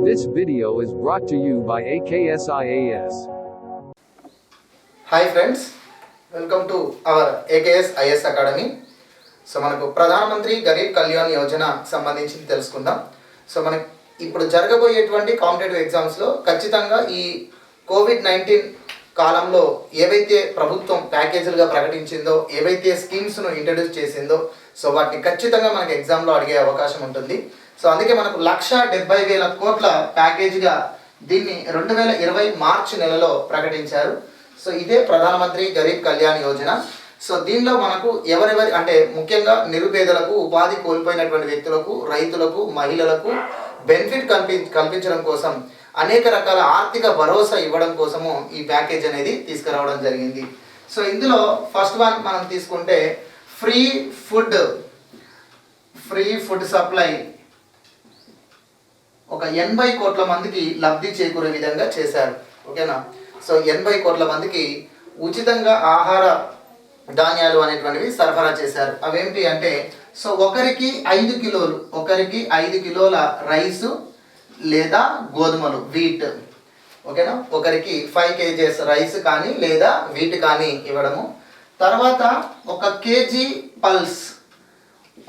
This video is brought to you by AKSIAS. Hi friends, welcome to our AKS IAS Academy. So మనకు ప్రధానమంత్రి గరీబ్ కళ్యాణ్ యోజన సంబంధించి తెలుసుకుందాం. So మనకి ఇప్పుడు జరగబోయేటువంటి కాంపిటేటివ్ ఎగ్జామ్స్లో ఖచ్చితంగా ఈ కోవిడ్-19 కాలంలో ఏవైతే ప్రభుత్వం ప్యాకేజీలుగా ప్రకటించిందో, ఏవైతే స్కీమ్స్ను ఇంట్రడ్యూస్ చేసిందో, సో వాటిని ఖచ్చితంగా మనకి ఎగ్జామ్లో అడిగే అవకాశం ఉంటుంది. సో అందుకే మనకు 1,70,000 కోట్ల ప్యాకేజీగా దీన్ని 2020 మార్చి నెలలో ప్రకటించారు. సో ఇదే ప్రధానమంత్రి గరీబ్ కళ్యాణ్ యోజన. సో దీనిలో మనకు ఎవరెవరి అంటే ముఖ్యంగా నిరుపేదలకు, ఉపాధి కోల్పోయినటువంటి వ్యక్తులకు, రైతులకు, మహిళలకు బెనిఫిట్ కల్పించడం కోసం, అనేక రకాల ఆర్థిక భరోసా ఇవ్వడం కోసము ఈ ప్యాకేజ్ అనేది తీసుకురావడం జరిగింది. సో ఇందులో ఫస్ట్ వన్ మనం తీసుకుంటే ఫ్రీ ఫుడ్ సప్లై ఒక 80 కోట్ల మందికి లబ్ధి చేకూరే విధంగా చేశారు. ఓకేనా? సో 80 కోట్ల మందికి ఉచితంగా ఆహార ధాన్యాలు అనేటువంటివి సరఫరా చేశారు. అవేంటి అంటే, సో ఒకరికి 5 కిలోల రైసు లేదా గోధుమలు, వీట్. ఓకేనా? ఒకరికి 5 kgs రైస్ కానీ లేదా వీట్ కానీ ఇవ్వడము. తర్వాత 1 kg పల్స్,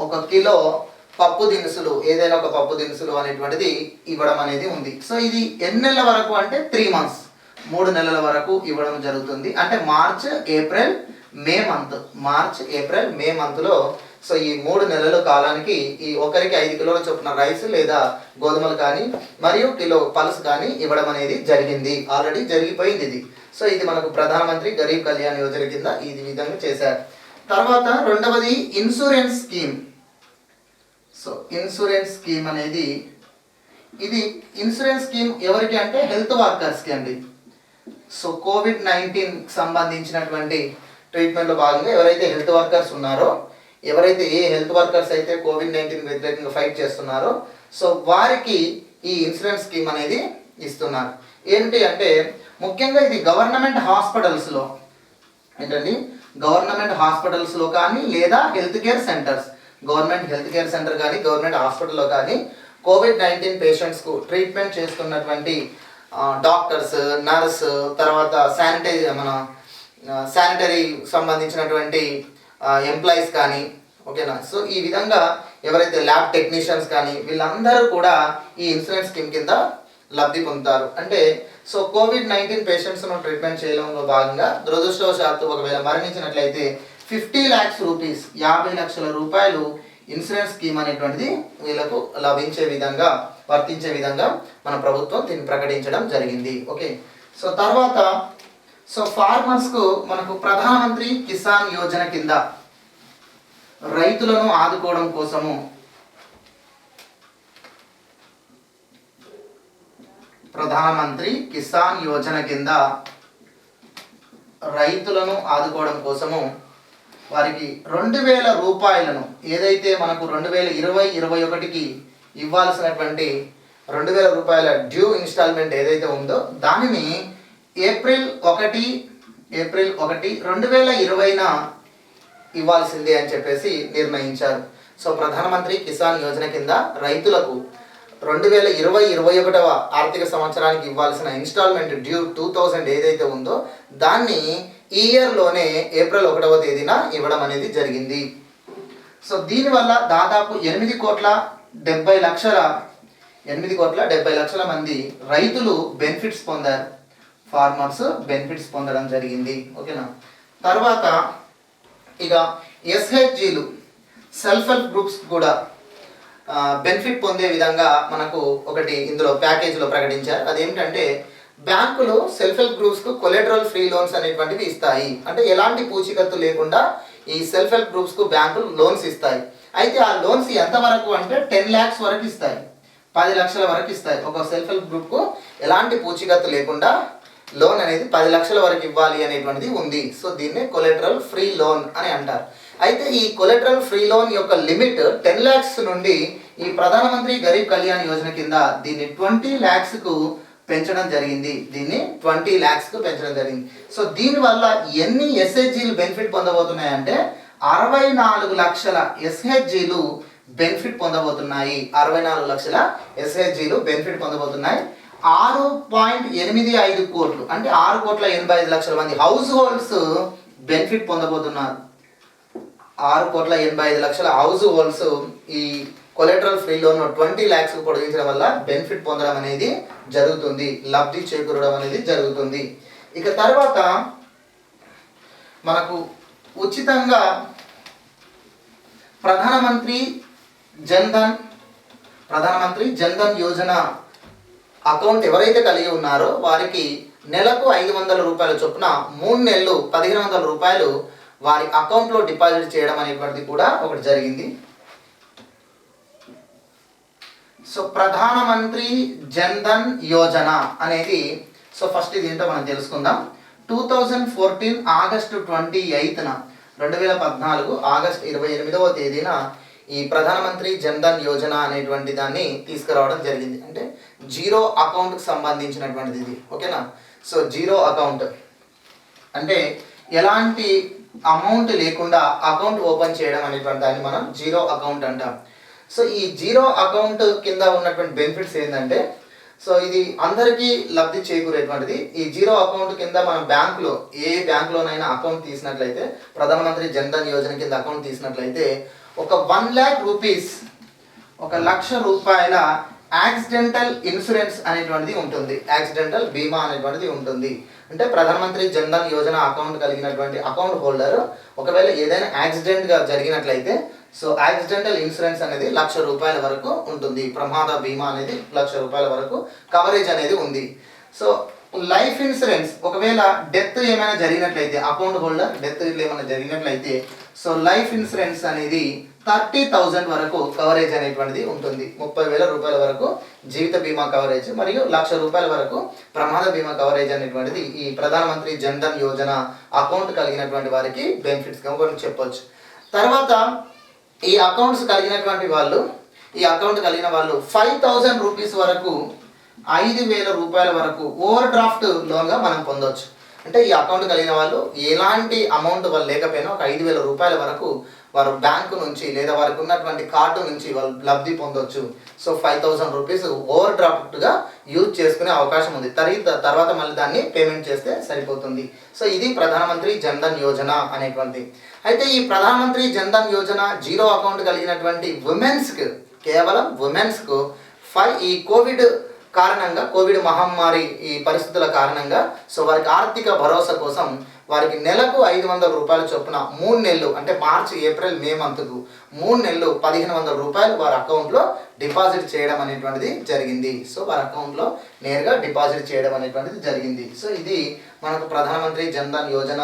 1 కిలో పప్పు దినుసులు, ఏదైనా ఒక పప్పు దినుసులు అనేటువంటిది ఇవ్వడం అనేది ఉంది. సో ఇది ఎన్ని నెలల వరకు అంటే 3 months, 3 నెలల వరకు ఇవ్వడం జరుగుతుంది. అంటే మార్చ్ ఏప్రిల్ మే మంత్లో సో ఈ 3 నెలల కాలానికి ఈ ఒకరికి 5 కిలోల చొప్పున రైస్ లేదా గోధుమలు కానీ మరియు కిలో పల్స్ కానీ ఇవ్వడం అనేది జరిగింది. ఆల్రెడీ జరిగిపోయింది ఇది. సో ఇది మనకు ప్రధానమంత్రి గరీబ్ కళ్యాణ్ యోజన కింద ఈ విధంగా చేశారు. తర్వాత రెండవది insurance scheme. So insurance scheme అనేది, ఇది ఇన్సూరెన్స్ స్కీమ్ ఎవరికి అంటే హెల్త్ వర్కర్స్కి అండి. సో కోవిడ్-19 సంబంధించినటువంటి ట్రీట్మెంట్లో భాగంగా ఎవరైతే హెల్త్ వర్కర్స్ ఉన్నారో, ఎవరైతే ఏ హెల్త్ వర్కర్స్ అయితే కోవిడ్-19 వ్యతిరేకంగా ఫైట్ చేస్తున్నారో, సో వారికి ఈ ఇన్సూరెన్స్ స్కీమ్ అనేది ఇస్తున్నారు. ఏంటి అంటే ముఖ్యంగా ఇది గవర్నమెంట్ హాస్పిటల్స్లో కానీ లేదా health care centres, government health care centre కానీ గవర్నమెంట్ హాస్పిటల్లో కానీ కోవిడ్-19 పేషెంట్స్కు ట్రీట్మెంట్ చేస్తున్నటువంటి డాక్టర్స్, నర్స్, తర్వాత శానిటరీ సంబంధించినటువంటి ఎంప్లాయీస్ కానీ, ఓకేనా? సో ఈ విధంగా ఎవరైతే ల్యాబ్ టెక్నీషియన్స్ కానీ వీళ్ళందరూ కూడా ఈ ఇన్సూరెన్స్ స్కీమ్ కింద లబ్ధి పొందుతారు. అంటే సో కోవిడ్-19 పేషెంట్స్ను ట్రీట్మెంట్ చేయడంలో భాగంగా దురదృష్టవశాత్తు ఒకవేళ మరణించినట్లయితే 50 lakhs రూపీస్, 50 లక్షల రూపాయలు ఇన్సూరెన్స్ స్కీమ్ అనేటువంటిది వీళ్ళకు వర్తించే విధంగా మన ప్రభుత్వం దీన్ని ప్రకటించడం జరిగింది. ఓకే. సో తర్వాత సో ఫార్మర్స్కు మనకు ప్రధానమంత్రి కిసాన్ యోజన కింద రైతులను ఆదుకోవడం కోసము ప్రధానమంత్రి కిసాన్ యోజన కింద రైతులను ఆదుకోవడం కోసము వారికి 2,000 రూపాయలను, ఏదైతే మనకు 2020-21కి ఇవ్వాల్సినటువంటి 2,000 రూపాయల డ్యూ ఇన్స్టాల్మెంట్ ఏదైతే ఉందో దానిని ఏప్రిల్ 1, 2020న ఇవ్వాల్సిందే అని చెప్పేసి నిర్ణయించారు. సో ప్రధానమంత్రి కిసాన్ యోజన కింద రైతులకు 2020-21వ ఆర్థిక సంవత్సరానికి ఇవ్వాల్సిన ఇన్స్టాల్మెంట్ డ్యూ 2,000 ఏదైతే ఉందో దాన్ని ఈ ఇయర్లోనే ఏప్రిల్ 1వ తేదీన ఇవ్వడం అనేది జరిగింది. సో దీనివల్ల దాదాపు 8,70 లక్షల మంది రైతులు బెనిఫిట్స్ పొందారు, ఫార్మర్స్ బెనిఫిట్స్ పొందడం జరిగింది. ఓకేనా? తర్వాత ఇక ఎస్హెచ్జీలు, సెల్ఫ్ హెల్ప్ గ్రూప్స్ కూడా బెనిఫిట్ పొందే విధంగా మనకు ఒకటి ఇందులో ప్యాకేజీలో ప్రకటించారు. అదేమిటంటే బ్యాంకులు సెల్ఫ్ హెల్ప్ గ్రూప్స్కు కొలెటరల్ ఫ్రీ లోన్స్ అనేటువంటివి ఇస్తాయి. అంటే ఎలాంటి పూచీకత్తు లేకుండా ఈ సెల్ఫ్ హెల్ప్ గ్రూప్స్కు బ్యాంకులు లోన్స్ ఇస్తాయి. అయితే ఆ లోన్స్ ఎంతవరకు అంటే 10 lakhs వరకు ఇస్తాయి, 10 లక్షల వరకు ఇస్తాయి. ఒక సెల్ఫ్ హెల్ప్ గ్రూప్కు ఎలాంటి పూచీకత్తు లేకుండా లోన్ అనేది 10 లక్షల వరకు ఇవ్వాలి అనేటువంటిది ఉంది. సో దీన్నే కొలెటరల్ ఫ్రీ లోన్ అని అంటారు. అయితే ఈ కొలెటరల్ ఫ్రీ లోన్ యొక్క లిమిట్ 10 lakhs నుండి ఈ ప్రధానమంత్రి గరీబ్ కళ్యాణ్ యోజన కింద దీన్ని 20 lakhsకు పెంచడం జరిగింది. సో దీనివల్ల ఎన్ని ఎస్హెచ్జీలు బెనిఫిట్ పొందబోతున్నాయంటే 64 లక్షల ఎస్హెచ్జీలు బెనిఫిట్ పొందబోతున్నాయి. 64 లక్షల ఎస్హెచ్జీలు బెనిఫిట్ పొందబోతున్నాయి. 6.85 కోట్లు అంటే 6,85,00,000 మంది హౌస్ హోల్డ్స్ బెనిఫిట్ పొందబోతున్నారు. 6,85,00,000 హౌస్ హోల్డ్స్ ఈ కొలెటరల్ ఫ్రీ లోన్ 20 lakhs పొడిగించడం వల్ల బెనిఫిట్ పొందడం అనేది జరుగుతుంది, లబ్ధి చేకూరడం అనేది జరుగుతుంది. ఇక తర్వాత మనకు ఉచితంగా ప్రధానమంత్రి జన్ధన్ యోజన అకౌంట్ ఎవరైతే కలిగి ఉన్నారో వారికి నెలకు 500 రూపాయల చొప్పున 3 నెలలు 1,500 రూపాయలు వారి అకౌంట్లో డిపాజిట్ చేయడం అనేటువంటిది కూడా ఒకటి జరిగింది. సో ప్రధానమంత్రి జన్ధన్ యోజన అనేది ఫస్ట్ ఇది ఏంటో మనం తెలుసుకుందాం. 2014 ఆగస్టు 28న 2014 ఆగస్టు 28వ తేదీన ఈ ప్రధానమంత్రి జన్ధన్ యోజన అనేటువంటి దాన్ని తీసుకురావడం జరిగింది. అంటే జీరో అకౌంట్కి సంబంధించినటువంటిది ఇది, ఓకేనా. సో జీరో అకౌంట్ అంటే ఎలాంటి అమౌంట్ లేకుండా అకౌంట్ ఓపెన్ చేయడం అనేటువంటి దాన్ని మనం జీరో అకౌంట్ అంటాం. సో ఈ జీరో అకౌంట్ కింద ఉన్నటువంటి బెనిఫిట్స్ ఏంటంటే ఇది అందరికీ లబ్ధి చేకూరేటువంటిది. ఈ జీరో అకౌంట్ కింద మనం బ్యాంకులో ఏ బ్యాంకులోనైనా అకౌంట్ తీసినట్లయితే, ప్రధానమంత్రి జన్ధన్ యోజన కింద అకౌంట్ తీసినట్లయితే ఒక 1 lakh రూపీస్, 1,00,000 రూపాయల యాక్సిడెంటల్ ఇన్సూరెన్స్ అనేటువంటిది ఉంటుంది, యాక్సిడెంటల్ బీమా అనేటువంటిది ఉంటుంది. అంటే ప్రధానమంత్రి జన్ధన్ యోజన అకౌంట్ కలిగినటువంటి అకౌంట్ హోల్డర్ ఒకవేళ ఏదైనా యాక్సిడెంట్గా జరిగినట్లయితే యాక్సిడెంటల్ ఇన్సూరెన్స్ అనేది 1,00,000 రూపాయల వరకు ఉంటుంది. ప్రమాద బీమా అనేది 1,00,000 రూపాయల వరకు కవరేజ్ అనేది ఉంది. సో లైఫ్ ఇన్సూరెన్స్ ఒకవేళ డెత్ ఏమైనా జరిగినట్లయితే, అకౌంట్ హోల్డర్ డెత్ ఏమైనా జరిగినట్లయితే లైఫ్ ఇన్సూరెన్స్ అనేది 30,000 వరకు కవరేజ్ అనేటువంటిది ఉంటుంది. 30,000 రూపాయల వరకు జీవిత బీమా కవరేజ్ మరియు 1,00,000 రూపాయల వరకు ప్రమాద బీమా కవరేజ్ అనేటువంటిది ఈ ప్రధానమంత్రి జన్ధన్ యోజన అకౌంట్ కలిగినటువంటి వారికి బెనిఫిట్స్గా మనం చెప్పొచ్చు. తర్వాత ఈ అకౌంట్స్ కలిగినటువంటి వాళ్ళు, ఈ అకౌంట్ కలిగిన వాళ్ళు 5,000 రూపీస్ వరకు, 5,000 రూపాయల వరకు ఓవర్ డ్రాఫ్ట్ లోన్గా మనం పొందవచ్చు. అంటే ఈ అకౌంట్ కలిగిన వాళ్ళు ఎలాంటి అమౌంట్ వాళ్ళు లేకపోయినా ఒక 5,000 రూపాయల వరకు వారు బ్యాంకు నుంచి లేదా వారికి ఉన్నటువంటి కార్డు నుంచి వాళ్ళు లబ్ధి పొందవచ్చు. 5,000 రూపీస్ ఓవర్ డ్రాఫ్ట్గా యూజ్ చేసుకునే అవకాశం ఉంది. తర్వాత మళ్ళీ దాన్ని పేమెంట్ చేస్తే సరిపోతుంది. ఇది ప్రధానమంత్రి జన్ధన్ యోజన అనేటువంటి. అయితే ఈ ప్రధానమంత్రి జన్ధన్ యోజన జీరో అకౌంట్ కలిగినటువంటి ఉమెన్స్కి, కేవలం ఉమెన్స్కు ఈ కోవిడ్ కారణంగా, కోవిడ్ మహమ్మారి ఈ పరిస్థితుల కారణంగా వారికి ఆర్థిక భరోసా కోసం వారికి నెలకు 500 రూపాయల చొప్పున 3 నెలలు అంటే మార్చి, ఏప్రిల్, మే మంత్కు 3 నెలలు 1,500 రూపాయలు వారి అకౌంట్లో డిపాజిట్ చేయడం అనేటువంటిది జరిగింది. వారి అకౌంట్లో నేరుగా డిపాజిట్ చేయడం అనేటువంటిది జరిగింది. ఇది మనకు ప్రధానమంత్రి జన్ధన్ యోజన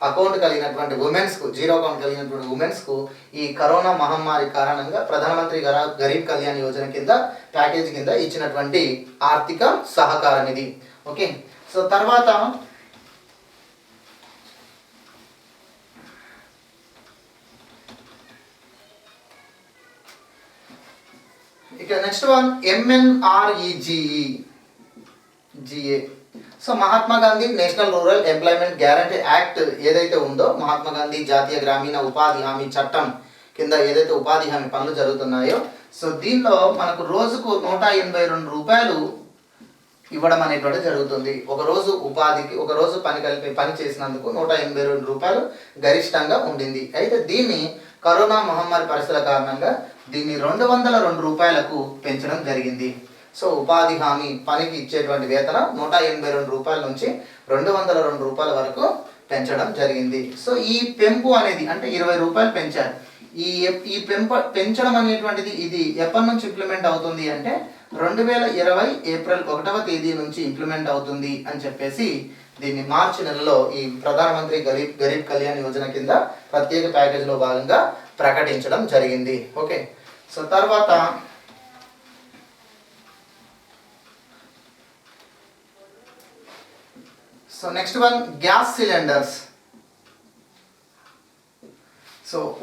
అకౌంట్ కలిగినటువంటి ఉమెన్స్కు, జీరో అకౌంట్ కలిగినటువంటి ఉమెన్స్కు ఈ కరోనా మహమ్మారి కారణంగా ప్రధానమంత్రి గరీబ్ కళ్యాణ్ యోజన కింద ప్యాకేజ్ కింద ఇచ్చినటువంటి ఆర్థిక సహకారం ఇది. ఓకే. తర్వాత ఇక next one MNREGA. Mahatma Gandhi national rural employment guarantee act ఏదైతే ఉందో, మహాత్మా గాంధీ జాతీయ గ్రామీణ ఉపాధి హామీ చట్టం కింద ఏదైతే ఉపాధి హామీ పనులు జరుగుతున్నాయో దీనిలో మనకు రోజుకు 182 రూపాయలు ఇవ్వడం అనేటువంటి జరుగుతుంది. ఒకరోజు ఉపాధికి, ఒకరోజు పని చేసినందుకు 182 రూపాయలు గరిష్టంగా ఉండింది. అయితే దీన్ని కరోనా మహమ్మారి పరిస్థితుల కారణంగా దీన్ని 202 రూపాయలకు పెంచడం జరిగింది. ఉపాధి హామీ పనికి ఇచ్చేటువంటి వేతనం 182 రూపాయల నుంచి 202 రూపాయల వరకు పెంచడం జరిగింది. ఈ పెంపు అనేది అంటే 20 రూపాయలు పెంచారు. ఈ పెంచడం అనేటువంటిది ఇది ఎప్పటి నుంచి ఇంప్లిమెంట్ అవుతుంది అంటే 2020 ఏప్రిల్ 1వ తేదీ నుంచి ఇంప్లిమెంట్ అవుతుంది అని చెప్పేసి దీన్ని మార్చి నెలలో ఈ ప్రధానమంత్రి గరీబ్ కళ్యాణ్ యోజన కింద ప్రత్యేక ప్యాకేజీలో భాగంగా ప్రకటించడం జరిగింది. ఓకే. తర్వాత నెక్స్ట్ వన్ గ్యాస్ సిలిండర్స్.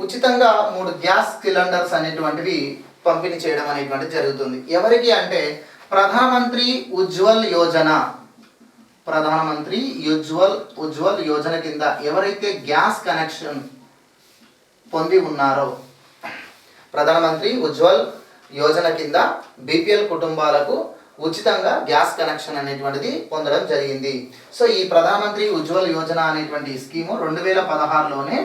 ఉచితంగా 3 గ్యాస్ సిలిండర్స్ అనేటువంటివి పంపిణీ చేయడం అనేటువంటిది జరుగుతుంది. ఎవరికి అంటే ప్రధానమంత్రి ఉజ్వల్ యోజన, ప్రధానమంత్రి ఉజ్వల్ యోజన కింద ఎవరైతే గ్యాస్ కనెక్షన్ పొంది ఉన్నారో, ప్రధానమంత్రి ఉజ్వల్ యోజన కింద బీపీఎల్ కుటుంబాలకు ఉచితంగా గ్యాస్ కనెక్షన్ అనేటువంటిది పొందడం జరిగింది. సో ఈ ప్రధానమంత్రి ఉజ్వల్ యోజన అనేటువంటి స్కీము 2016లోనే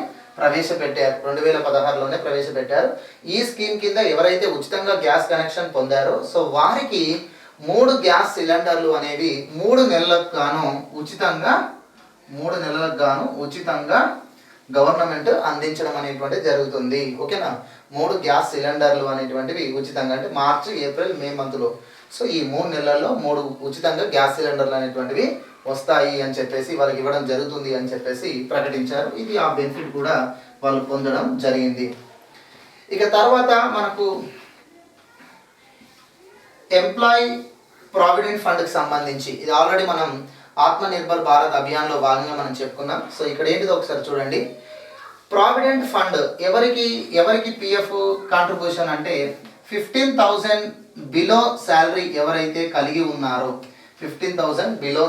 ప్రవేశపెట్టారు. ఈ స్కీమ్ కింద ఎవరైతే ఉచితంగా గ్యాస్ కనెక్షన్ పొందారో సో వారికి 3 గ్యాస్ సిలిండర్లు అనేవి 3 నెలలకు గాను ఉచితంగా గవర్నమెంట్ అందించడం అనేటువంటిది జరుగుతుంది. ఓకేనా, 3 గ్యాస్ సిలిండర్లు అనేటువంటివి ఉచితంగా, అంటే మార్చి, ఏప్రిల్, మే మంత్లో. సో ఈ 3 నెలల్లో 3 ఉచితంగా గ్యాస్ సిలిండర్లు అనేటువంటివి వస్తాయి అని చెప్పేసి వాళ్ళకి ఇవ్వడం జరుగుతుంది అని చెప్పేసి ప్రకటించారు. ఇది ఆ బెనిఫిట్ కూడా వాళ్ళు పొందడం జరిగింది. ఇక తర్వాత మనకు ఎంప్లాయీ ప్రావిడెంట్ ఫండ్కి సంబంధించి ఇది ఆల్రెడీ మనం ఆత్మనిర్భర్ భారత్ అభియాన్లో భాగంగా మనం చెప్పుకున్నాం. సో ఇక్కడ ఏంటిదో ఒకసారి చూడండి. ప్రావిడెంట్ ఫండ్ ఎవరికి పిఎఫ్ కాంట్రిబ్యూషన్ అంటే 15,000 బిలో శాలరీ ఎవరైతే కలిగి ఉన్నారో, 15,000 బిలో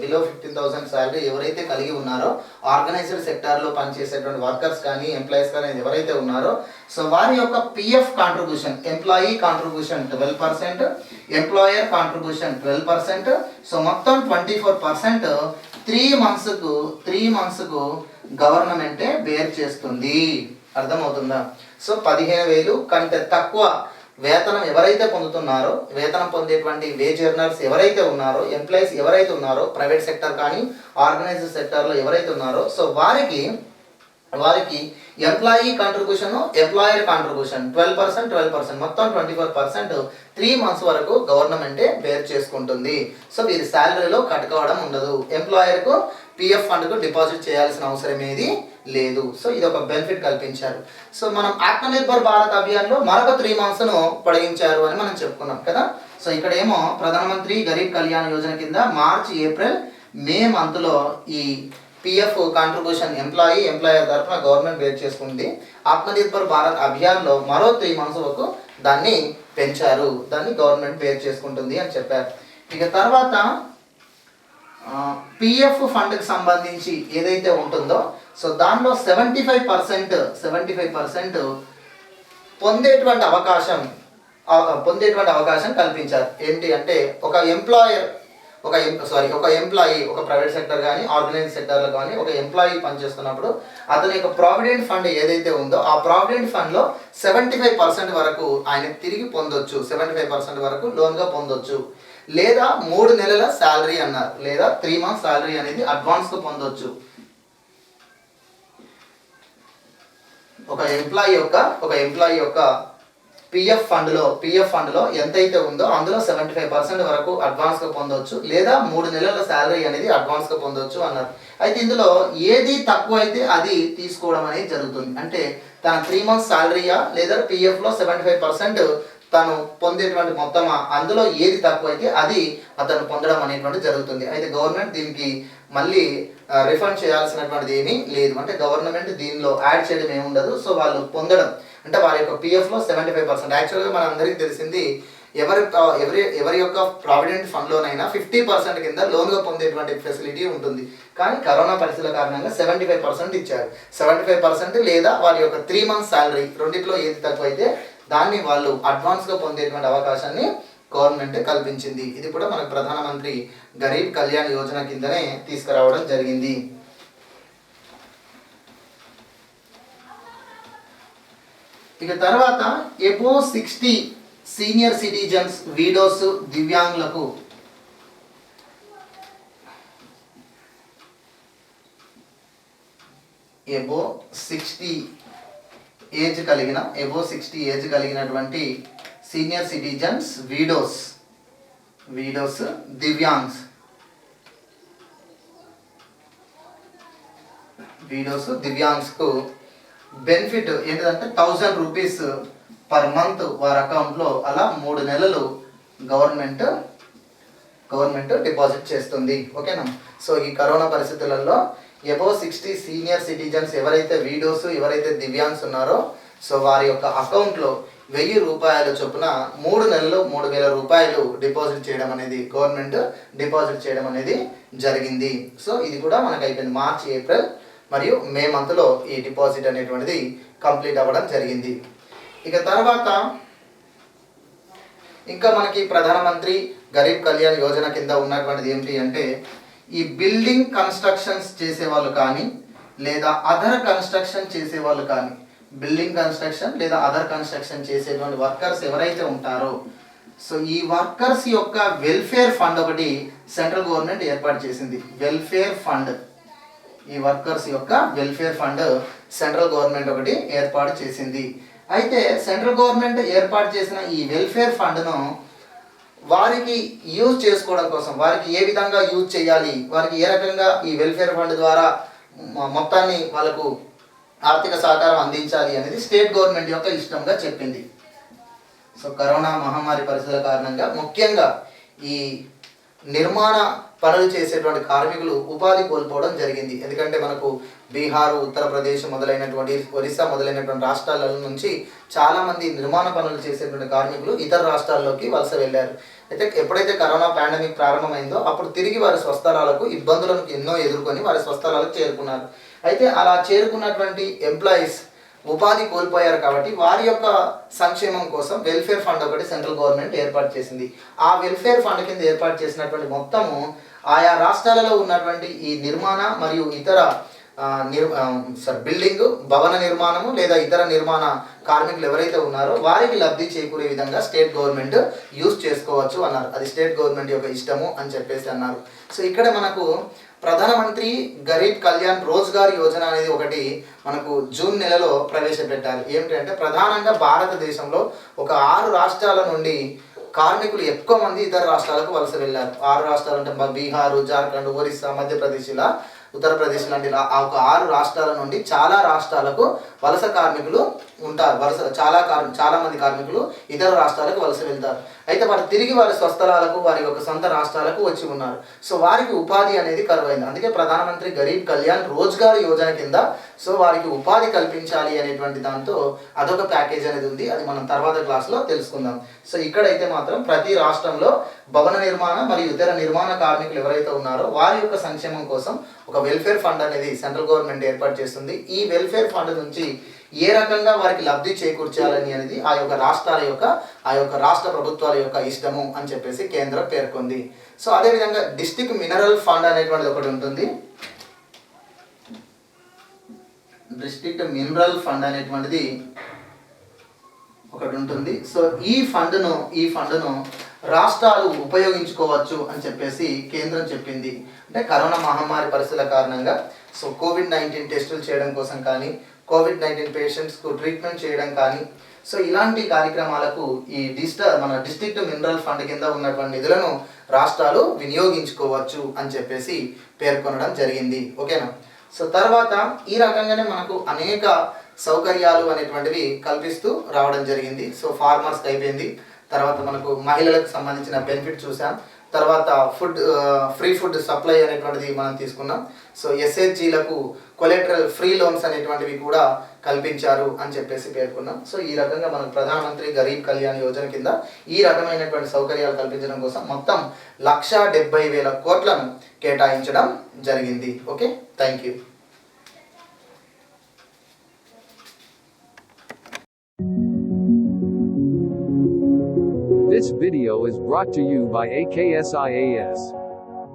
బిలో 15,000 శాలరీ ఎవరైతే కలిగి ఉన్నారో, ఆర్గనైజ్డ్ సెక్టార్లో పనిచేసేటువంటి వర్కర్స్ కానీ ఎంప్లాయీస్ కానీ ఎవరైతే ఉన్నారో సో వారి యొక్క PF contribution, employee contribution 12%, employer contribution 12%, so మొత్తం 24% 3 మంత్స్కు గవర్నమెంటే బేర్ చేస్తుంది. అర్థమవుతుందా? సో 15,000 కంటే తక్కువ వేతనం ఎవరైతే పొందుతున్నారో, వేతనం పొందేటువంటి వేజ్ ఎర్నర్స్ ఎవరైతే ఉన్నారో, ఎంప్లాయీస్ ఎవరైతే ఉన్నారో, ప్రైవేట్ సెక్టర్ కానీ ఆర్గనైజ్డ్ సెక్టర్లో ఎవరైతే ఉన్నారో సో వారికి ఎంప్లాయీ కాంట్రిబ్యూషన్, ఎంప్లాయర్ కాంట్రిబ్యూషన్ 12% మొత్తం 24% 3 మంత్స్ వరకు గవర్నమెంటే బేర్ చేసుకుంటుంది. సో వీరి శాలరీలో కట్ కావడం ఉండదు. ఎంప్లాయర్కు పిఎఫ్ ఫండ్కు డిపాజిట్ చేయాల్సిన అవసరం ఏది లేదు. సో ఇది ఒక బెనిఫిట్ కల్పించారు. సో మనం ఆత్మనిర్భర్ భారత్ అభియాన్లో మరొక 3 మంత్స్ను పొడిగించారు అని మనం చెప్పుకున్నాం కదా. సో ఇక్కడ ఏమో ప్రధానమంత్రి గరీబ్ కళ్యాణ్ యోజన కింద మార్చి, ఏప్రిల్, మే మంత్లో ఈ పిఎఫ్ కాంట్రిబ్యూషన్ ఎంప్లాయర్ తరఫున గవర్నమెంట్ బేర్ చేసుకుంది. ఆత్మనిర్భర్ భారత్ అభియాన్లో మరో 3 మంత్స్ వరకు దాన్ని పెంచారు, దాన్ని గవర్నమెంట్ బేర్ చేసుకుంటుంది అని చెప్పారు. ఇక తర్వాత పిఎఫ్ ఫండ్కి సంబంధించి ఏదైతే ఉంటుందో సో దానిలో 75% పొందేటువంటి అవకాశం కల్పించారు. ఏంటి అంటే ఒక ఎంప్లాయీ ఒక ప్రైవేట్ సెక్టర్ కానీ ఆర్గనైజ్ సెక్టర్లో కానీ ఒక ఎంప్లాయీ పనిచేస్తున్నప్పుడు అతని యొక్క ప్రావిడెంట్ ఫండ్ ఏదైతే ఉందో ఆ ప్రావిడెంట్ ఫండ్లో 75% వరకు ఆయన తిరిగి పొందొచ్చు, 75% వరకు లోన్గా పొందొచ్చు. లేదా 3 నెలల శాలరీ అన్నారు, లేదా 3 మంత్స్ శాలరీ అనేది అడ్వాన్స్గా పొందొచ్చు. ఒక ఎంప్లాయీ యొక్క పిఎఫ్ ఫండ్లో ఎంతైతే ఉందో అందులో 75% వరకు అడ్వాన్స్గా పొందవచ్చు, లేదా 3 నెలల శాలరీ అనేది అడ్వాన్స్గా పొందవచ్చు అన్నారు. అయితే ఇందులో ఏది తక్కువ అయితే అది తీసుకోవడం అనేది జరుగుతుంది. అంటే తన 3 మంత్స్ శాలరీయా లేదా పిఎఫ్లో 75% తను పొందేటువంటి మొత్తం అందులో ఏది తక్కువ అయితే అది అతను పొందడం అనేటువంటి జరుగుతుంది. అయితే గవర్నమెంట్ దీనికి మళ్ళీ రిఫండ్ చేయాల్సినటువంటిది ఏమీ లేదు. అంటే గవర్నమెంట్ దీనిలో యాడ్ చేయడం ఏమి ఉండదు. సో వాళ్ళు పొందడం అంటే వారి యొక్క పిఎఫ్లో 75%. యాక్చువల్గా మన అందరికీ తెలిసింది ఎవరి యొక్క ప్రావిడెంట్ ఫండ్లోనైనా 50% కింద లోన్గా పొందేటువంటి ఫెసిలిటీ ఉంటుంది. కానీ కరోనా పరిస్థితుల కారణంగా 75% ఇచ్చారు. 75% లేదా వారి యొక్క 3 మంత్స్ శాలరీ రెండిట్లో ఏది తక్కువ అయితే దాన్ని వాళ్ళు అడ్వాన్స్గా పొందేటువంటి అవకాశాన్ని గవర్నమెంట్ కల్పించింది. ఇది కూడా మనకు ప్రధానమంత్రి గరీబ్ కళ్యాణ్ యోజన కిందనే తీసుకురావడం జరిగింది. ఇక తర్వాత ఎబో 60 సీనియర్ సిటిజన్స్, విడోస్, దివ్యాంగులకు ఎబో 60 ఏజ్ కలిగినటువంటి సీనియర్ సిటిజన్స్, విడోస్, దివ్యాంగ్స్కు బెనిఫిట్ ఏంటంటే 1000 రూపీస్ పర్ మంత్ వారి అకౌంట్లో అలా 3 నెలలు గవర్నమెంట్ డిపాజిట్ చేస్తుంది. ఓకేనా. సో ఈ కరోనా పరిస్థితులలో అబోవ్ 60 సీనియర్ సిటిజన్స్ ఎవరైతే విడోస్, ఎవరైతే దివ్యాంగ్స్ ఉన్నారో సో వారి యొక్క అకౌంట్లో 1000 రూపాయల చొప్పున 3 నెలలు 3000 రూపాయలు గవర్నమెంట్ డిపాజిట్ చేయడం అనేది జరిగింది. సో ఇది కూడా మనకు అయిపోయింది. మార్చ్, ఏప్రిల్ మరియు మే మంత్లో ఈ డిపాజిట్ అనేటువంటిది కంప్లీట్ అవ్వడం జరిగింది. ఇక తర్వాత ఇంకా మనకి ప్రధానమంత్రి గరీబ్ కళ్యాణ్ యోజన కింద ఉన్నటువంటిది ఏంటి అంటే ఈ బిల్డింగ్ కన్స్ట్రక్షన్స్ చేసేవాళ్ళు కానీ లేదా అదర్ కన్స్ట్రక్షన్ చేసేవాళ్ళు కానీ బిల్డింగ్ కన్స్ట్రక్షన్ లేదా అదర్ కన్స్ట్రక్షన్ చేసేటువంటి వర్కర్స్ ఎవరైతే ఉంటారో సో ఈ వర్కర్స్ యొక్క వెల్ఫేర్ ఫండ్ ఒకటి సెంట్రల్ గవర్నమెంట్ ఏర్పాటు చేసింది. వెల్ఫేర్ ఫండ్, ఈ వర్కర్స్ యొక్క వెల్ఫేర్ ఫండ్ సెంట్రల్ గవర్నమెంట్ ఒకటి ఏర్పాటు చేసింది. అయితే సెంట్రల్ గవర్నమెంట్ ఏర్పాటు చేసిన ఈ వెల్ఫేర్ ఫండ్ను వారికి యూజ్ చేసుకోవడం కోసం, వారికి ఏ విధంగా యూజ్ చేయాలి, వారికి ఏ రకంగా ఈ వెల్ఫేర్ ఫండ్ ద్వారా మొత్తాన్ని వాళ్ళకు ఆర్థిక సహకారం అందించాలి అనేది స్టేట్ గవర్నమెంట్ యొక్క ఇష్టంగా చెప్పింది. సో కరోనా మహమ్మారి పరిస్థితుల కారణంగా ముఖ్యంగా ఈ నిర్మాణ పనులు చేసేటువంటి కార్మికులు ఉపాధి కోల్పోవడం జరిగింది. ఎందుకంటే మనకు బీహార్, ఉత్తరప్రదేశ్ మొదలైనటువంటి ఒరిస్సా మొదలైనటువంటి రాష్ట్రాల నుంచి చాలామంది నిర్మాణ పనులు చేసేటువంటి కార్మికులు ఇతర రాష్ట్రాల్లోకి వలస వెళ్ళారు. అయితే ఎప్పుడైతే కరోనా పాండమిక్ ప్రారంభమైందో అప్పుడు తిరిగి వారి స్వస్థలాలకు ఇబ్బందులను ఎన్నో ఎదుర్కొని వారి స్వస్థలాలకు చేరుకున్నారు. అయితే అలా చేరుకున్నటువంటి ఎంప్లాయీస్ ఉపాధి కోల్పోయారు కాబట్టి వారి యొక్క సంక్షేమం కోసం వెల్ఫేర్ ఫండ్ ఒకటి సెంట్రల్ గవర్నమెంట్ ఏర్పాటు చేసింది. ఆ వెల్ఫేర్ ఫండ్ కింద ఏర్పాటు చేసినటువంటి మొత్తము ఆయా రాష్ట్రాలలో ఉన్నటువంటి ఈ నిర్మాణ మరియు ఇతర బిల్డింగ్ భవన నిర్మాణము లేదా ఇతర నిర్మాణ కార్మికులు ఎవరైతే ఉన్నారో వారికి లబ్ధి చేకూరే విధంగా స్టేట్ గవర్నమెంట్ యూజ్ చేసుకోవచ్చు అన్నారు. అది స్టేట్ గవర్నమెంట్ యొక్క ఇష్టము అని చెప్పేసి అన్నారు. సో ఇక్కడ మనకు ప్రధానమంత్రి గరీబ్ కళ్యాణ్ రోజ్గార్ యోజన అనేది ఒకటి మనకు జూన్ నెలలో ప్రవేశపెట్టారు. ఏమిటంటే ప్రధానంగా భారతదేశంలో ఒక 6 రాష్ట్రాల నుండి కార్మికులు ఎక్కువ మంది ఇతర రాష్ట్రాలకు వలస వెళ్ళారు. 6 రాష్ట్రాలు అంటే బీహార్, జార్ఖండ్, ఒరిస్సా, మధ్యప్రదేశ్, ఇలా ఉత్తరప్రదేశ్ లాంటి ఒక 6 రాష్ట్రాల నుండి చాలా రాష్ట్రాలకు వలస కార్మికులు ఉంటారు. చాలా మంది కార్మికులు ఇతర రాష్ట్రాలకు వలస వెళ్తారు. అయితే వారు తిరిగి వారి స్వస్థలాలకు, వారి యొక్క సొంత రాష్ట్రాలకు వచ్చి ఉన్నారు. సో వారికి ఉపాధి అనేది కరువైంది. అందుకే ప్రధానమంత్రి గరీబ్ కళ్యాణ్ రోజ్గార్ యోజన కింద సో వారికి ఉపాధి కల్పించాలి అనేటువంటి దాంతో అదొక ప్యాకేజ్ అనేది ఉంది. అది మనం తర్వాత క్లాస్లో తెలుసుకుందాం. సో ఇక్కడైతే మాత్రం ప్రతి రాష్ట్రంలో భవన నిర్మాణ మరియు ఇతర నిర్మాణ కార్మికులు ఎవరైతే ఉన్నారో వారి యొక్క సంక్షేమం కోసం ఒక వెల్ఫేర్ ఫండ్ అనేది సెంట్రల్ గవర్నమెంట్ ఏర్పాటు చేస్తుంది. ఈ వెల్ఫేర్ ఫండ్ నుంచి ఏ రకంగా వారికి లబ్ధి చేకూర్చాలని అనేది ఆ యొక్క రాష్ట్ర ప్రభుత్వాల యొక్క ఇష్టము అని చెప్పేసి కేంద్రం పేర్కొంది. సో అదేవిధంగా డిస్ట్రిక్ట్ మినరల్ ఫండ్ అనేటువంటిది ఒకటి ఉంటుంది. డిస్ట్రిక్ట్ మినరల్ ఫండ్ అనేటువంటిది ఒకటి ఉంటుంది. సో ఈ ఫండ్ను రాష్ట్రాలు ఉపయోగించుకోవచ్చు అని చెప్పేసి కేంద్రం చెప్పింది. అంటే కరోనా మహమ్మారి పరిస్థితుల కారణంగా సో COVID-19 టెస్టులు చేయడం కోసం కానీ, COVID-19 పేషెంట్స్కు ట్రీట్మెంట్ చేయడం కానీ, సో ఇలాంటి కార్యక్రమాలకు ఈ మన డిస్ట్రిక్ట్ మినరల్ ఫండ్ కింద ఉన్నటువంటి నిధులను రాష్ట్రాలు వినియోగించుకోవచ్చు అని చెప్పేసి పేర్కొనడం జరిగింది. ఓకేనా. సో తర్వాత ఈ రకంగానే మనకు అనేక సౌకర్యాలు అనేటువంటివి కల్పిస్తూ రావడం జరిగింది. సో ఫార్మర్స్కి అయిపోయింది, తర్వాత మనకు మహిళలకు సంబంధించిన బెనిఫిట్ చూసాం, తర్వాత ఫ్రీ ఫుడ్ సప్లై అనేటువంటిది మనం తీసుకున్నాం. సో SHGలకు కొలెటరల్ ఫ్రీ లోన్స్ అనేటువంటివి కూడా కల్పించారు అని చెప్పేసి పేర్కొన్నాం. సో ఈ రకంగా మనకు ప్రధానమంత్రి గరీబ్ కళ్యాణ్ యోజన కింద ఈ రకమైనటువంటి సౌకర్యాలు కల్పించడం కోసం మొత్తం 1,70,000 కోట్లను కేటాయించడం జరిగింది. Okay, thank you. This video is brought to you by AKSIAS.